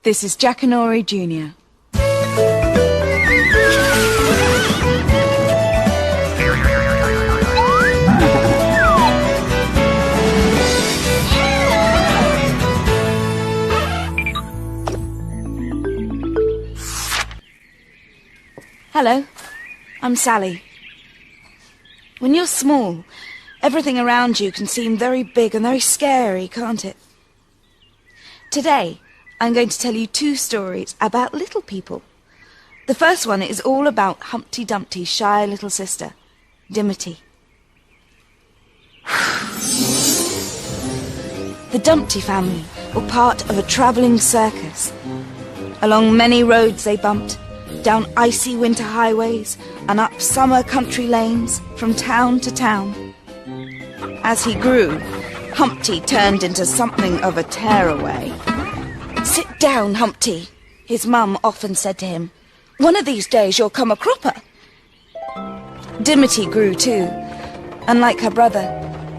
This is Jackanory Jr. Hello, I'm Sally. When you're small, everything around you can seem very big and very scary, can't it? Today, I'm going to tell you 2 stories about little people. The first one is all about Humpty Dumpty's shy little sister, Dimity. The Dumpty family were part of a travelling circus. Along many roads they bumped, down icy winter highways and up summer country lanes from town to town. As he grew, Humpty turned into something of a tearaway. "Sit down, Humpty," his mum often said to him. "One of these days you'll come a cropper." Dimity grew too, and like her brother,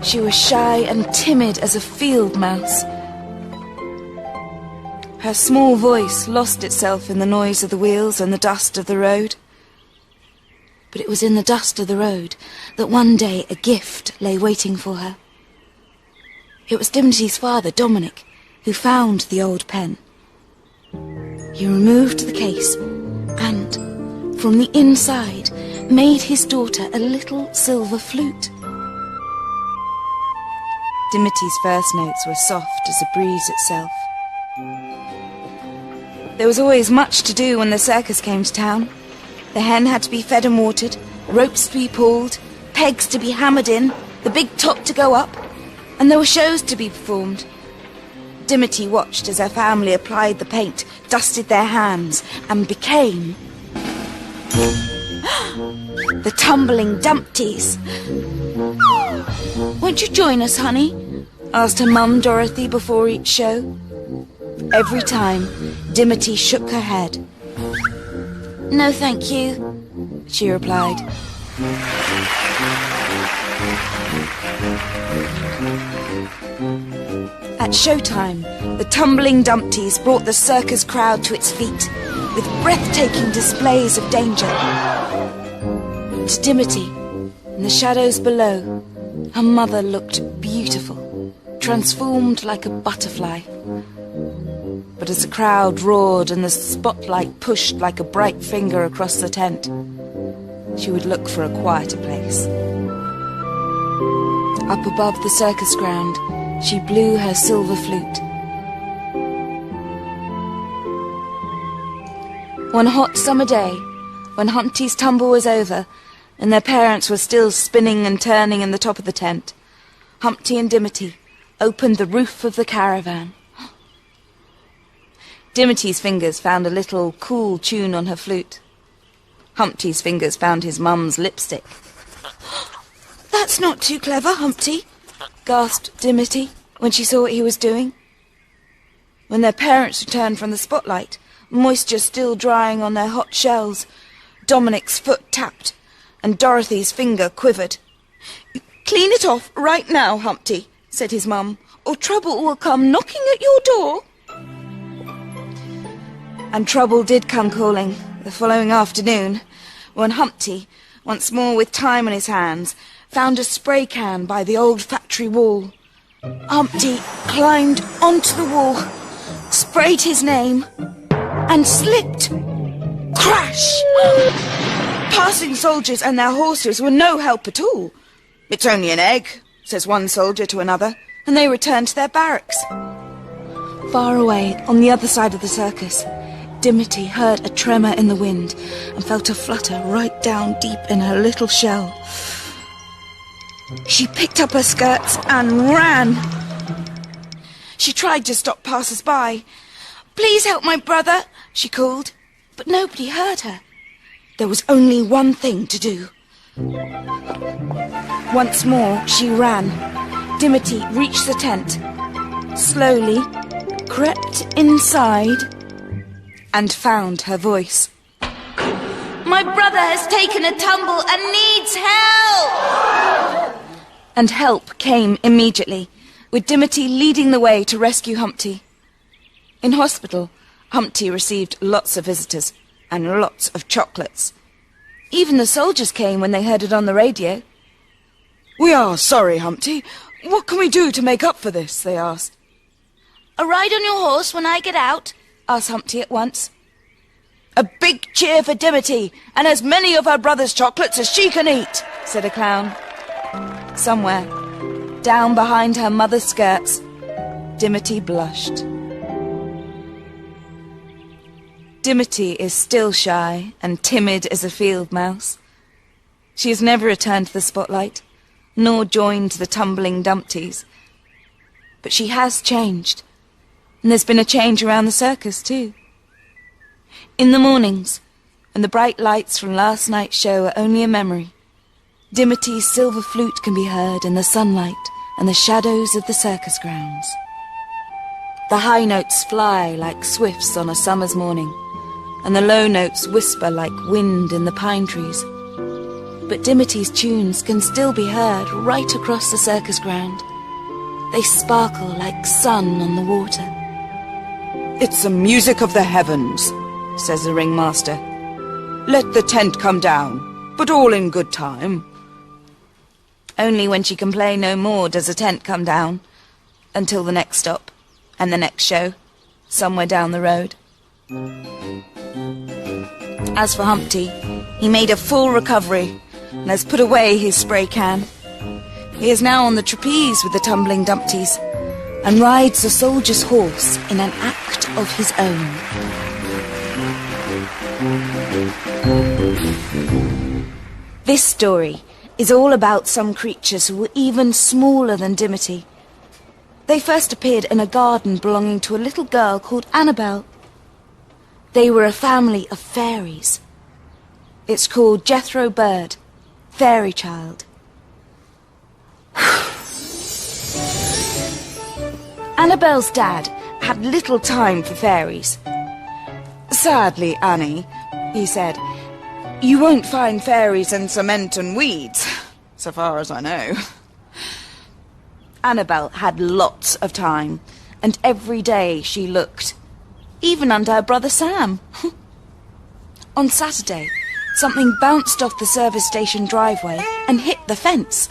she was shy and timid as a field mouse. Her small voice lost itself in the noise of the wheels and the dust of the road. But it was in the dust of the road that one day a gift lay waiting for her. It was Dimity's father, Dominic, who found the old pen. He removed the case and, from the inside, made his daughter a little silver flute. Dimity's first notes were soft as a breeze itself. There was always much to do when the circus came to town. The hen had to be fed and watered, ropes to be pulled, pegs to be hammered in, the big top to go up, and there were shows to be performed. Dimity watched as her family applied the paint, dusted their hands, and became the tumbling Dumpties. "Won't you join us, honey?" asked her mum, Dorothy, before each show. Every time, Dimity shook her head. "No, thank you," she replied. At showtime, the tumbling Dumpties brought the circus crowd to its feet with breathtaking displays of danger. To Dimity, in the shadows below, her mother looked beautiful, transformed like a butterfly. But as the crowd roared and the spotlight pushed like a bright finger across the tent, she would look for a quieter place. Up above the circus ground, she blew her silver flute. One hot summer day, when Humpty's tumble was over and their parents were still spinning and turning in the top of the tent, Humpty and Dimity opened the roof of the caravan. Dimity's fingers found a little cool tune on her flute. Humpty's fingers found his mum's lipstick. "That's not too clever, Humpty," gasped Dimity when she saw what he was doing. When their parents returned from the spotlight, moisture still drying on their hot shells, Dominic's foot tapped and Dorothy's finger quivered. "Clean it off right now, Humpty," said his mum, "or trouble will come knocking at your door." And trouble did come calling the following afternoon, when Humpty, once more with time on his hands, found a spray can by the old factory wall. Humpty climbed onto the wall, sprayed his name, and slipped. Crash! Passing soldiers and their horses were no help at all. "It's only an egg," says one soldier to another, and they returned to their barracks. Far away, on the other side of the circus, Dimity heard a tremor in the wind and felt a flutter right down deep in her little shell. She picked up her skirts and ran. She tried to stop passers-by. "Please help my brother," she called, but nobody heard her. There was only one thing to do. Once more she ran. Dimity reached the tent, slowly crept inside, and found her voice. "My brother has taken a tumble and needs help!" And help came immediately, with Dimity leading the way to rescue Humpty. In hospital, Humpty received lots of visitors and lots of chocolates. Even the soldiers came when they heard it on the radio. "We are sorry, Humpty. What can we do to make up for this?" they asked. "A ride on your horse when I get out?" asked Humpty at once. "A big cheer for Dimity, and as many of her brother's chocolates as she can eat," said a clown. Somewhere, down behind her mother's skirts, Dimity blushed. Dimity is still shy and timid as a field mouse. She has never returned to the spotlight, nor joined the tumbling Dumpties. But she has changed, and there's been a change around the circus too. In the mornings, when the bright lights from last night's show are only a memory, Dimity's silver flute can be heard in the sunlight and the shadows of the circus grounds. The high notes fly like swifts on a summer's morning, and the low notes whisper like wind in the pine trees. But Dimity's tunes can still be heard right across the circus ground. They sparkle like sun on the water. "It's the music of the heavens," says the ringmaster. "Let the tent come down, but all in good time." Only when she can play no more does the tent come down, until the next stop, and the next show, somewhere down the road. As for Humpty, he made a full recovery and has put away his spray can. He is now on the trapeze with the tumbling Dumpties and rides the soldier's horse in an act of his own. This story is all about some creatures who were even smaller than Dimity. They first appeared in a garden belonging to a little girl called Annabelle. They were a family of fairies. It's called Jethro Byrde, fairy child. Annabelle's dad had little time for fairies. "Sadly, Annie," he said, "you won't find fairies in cement and weeds, so far as I know." Annabelle had lots of time, and every day she looked, even under her brother Sam. On Saturday, something bounced off the service station driveway and hit the fence.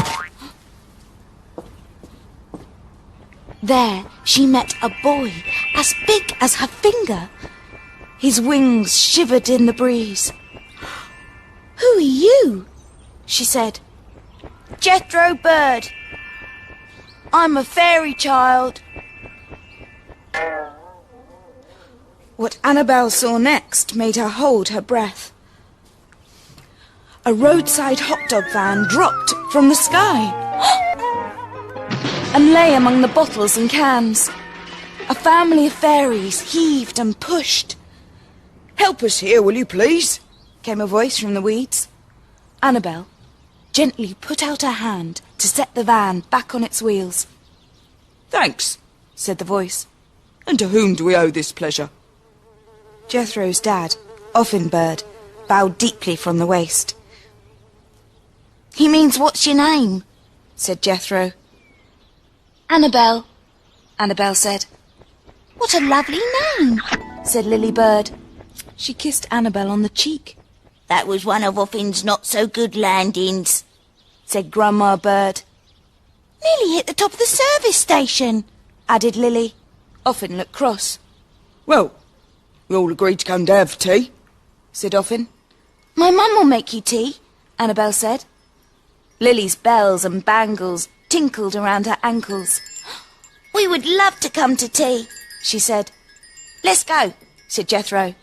There she met a boy as big as her finger. His wings shivered in the breeze. "Who are you?" she said. "Jethro Byrde. I'm a fairy child." What Annabelle saw next made her hold her breath. A roadside hot dog van dropped from the sky and lay among the bottles and cans. A family of fairies heaved and pushed. "Help us here, will you please?" came a voice from the weeds. Annabelle gently put out her hand to set the van back on its wheels. "Thanks," said the voice. "And to whom do we owe this pleasure?" Jethro's dad, Byrde, bowed deeply from the waist. "He means, what's your name?" said Jethro. "Annabelle," Annabelle said. "What a lovely name," said Lily Byrde. She kissed Annabelle on the cheek. "That was one of Offin's not-so-good landings," said Grandma Byrde. "Nearly hit the top of the service station," added Lily. Offen looked cross. "Well, we all agreed to come down for tea," said Offen. "My mum will make you tea," Annabelle said. Lily's bells and bangles tinkled around her ankles. "We would love to come to tea," she said. "Let's go," said Jethro.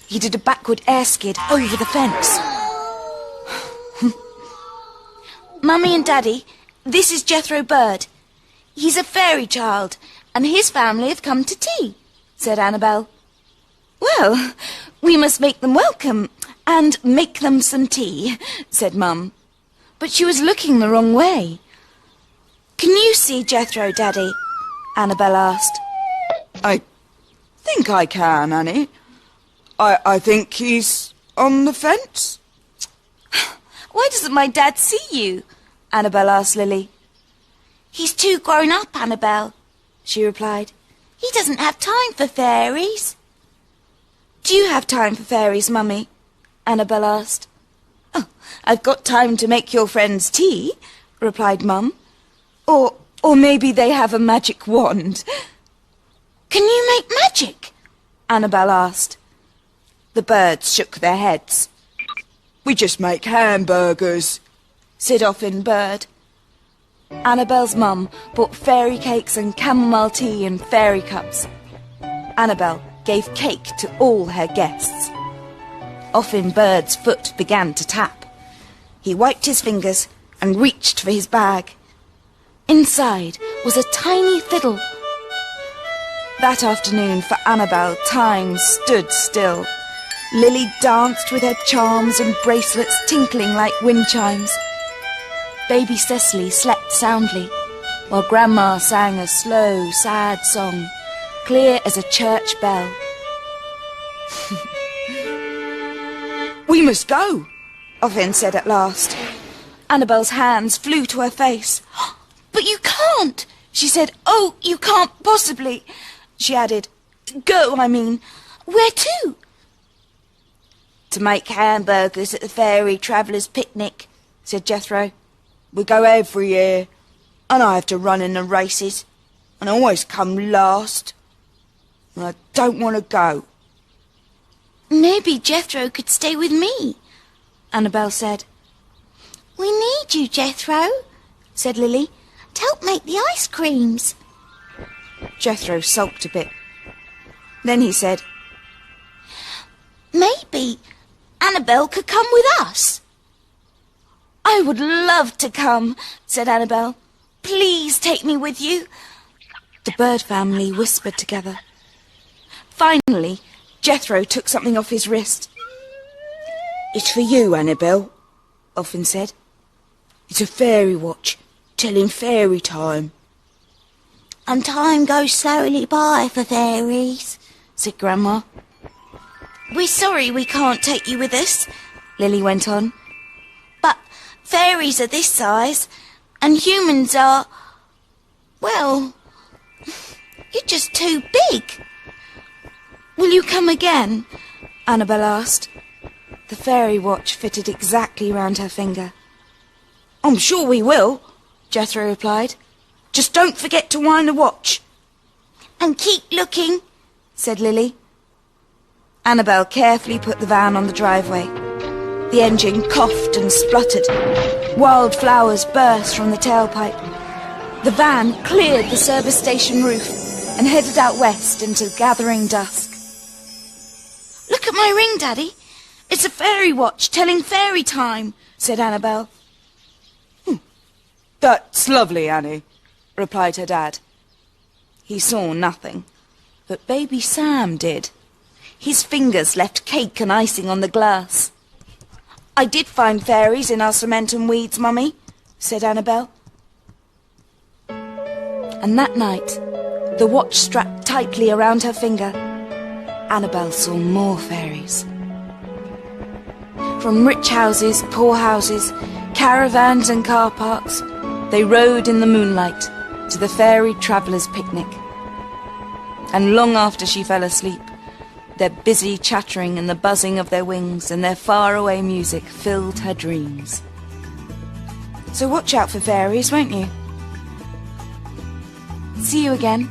He did a backward air skid over the fence. "Mummy and Daddy, this is Jethro Byrde. He's a fairy child, and his family have come to tea," said Annabelle. "Well, we must make them welcome, and make them some tea," said Mum. But she was looking the wrong way. "Can you see Jethro, Daddy?" Annabelle asked. "I think I can, Annie. I think he's on the fence." "Why doesn't my dad see you?" Annabelle asked Lily. "He's too grown up, Annabelle," she replied. "He doesn't have time for fairies." Do you have time for fairies, Mummy? Annabel asked. Oh, I've got time to make your friends tea, replied Mum. Or maybe they have a magic wand. Can you make magic? Annabel asked. The birds shook their heads. We just make hamburgers, said Byrde. Annabel's mum bought fairy cakes and chamomile tea in fairy cups. Annabel gave cake to all her guests. Byrde's foot began to tap. He wiped his fingers and reached for his bag. Inside was a tiny fiddle. That afternoon for Annabel, time stood still. Lily danced with her charms and bracelets tinkling like wind chimes. Baby Cecily slept soundly, while Grandma sang a slow, sad song, clear as a church bell. We must go, Offen said at last. Annabel's hands flew to her face. But you can't, she said. Oh, you can't possibly. She added, go, I mean. Where to? To make hamburgers at the fairy travellers' picnic, said Jethro. We go every year, and I have to run in the races, and I always come last. And I don't want to go. Maybe Jethro could stay with me, Annabel said. We need you, Jethro, said Lily, to help make the ice creams. Jethro sulked a bit. Then he said, maybe Annabel could come with us. I would love to come, said Annabel. Please take me with you. The Byrde family whispered together. Finally, Jethro took something off his wrist. It's for you, Annabel, Offen said. It's a fairy watch, telling fairy time. And time goes slowly by for fairies, said Grandma. We're sorry we can't take you with us, Lily went on. But fairies are this size, and humans are... well, you're just too big. Will you come again? Annabel asked. The fairy watch fitted exactly round her finger. I'm sure we will, Jethro replied. Just don't forget to wind the watch. And keep looking, said Lily. Annabel carefully put the van on the driveway. The engine coughed and spluttered. Wild flowers burst from the tailpipe. The van cleared the service station roof and headed out west into gathering dusk. Look at my ring, Daddy. It's a fairy watch telling fairy time, said Annabel. That's lovely, Annie, replied her dad. He saw nothing, but baby Sam did. His fingers left cake and icing on the glass. I did find fairies in our cement and weeds, Mummy, said Annabel. And that night, the watch strapped tightly around her finger, Annabel saw more fairies. From rich houses, poor houses, caravans and car parks, they rode in the moonlight to the fairy travellers' picnic. And long after she fell asleep, their busy chattering and the buzzing of their wings and their faraway music filled her dreams. So watch out for fairies, won't you? See you again.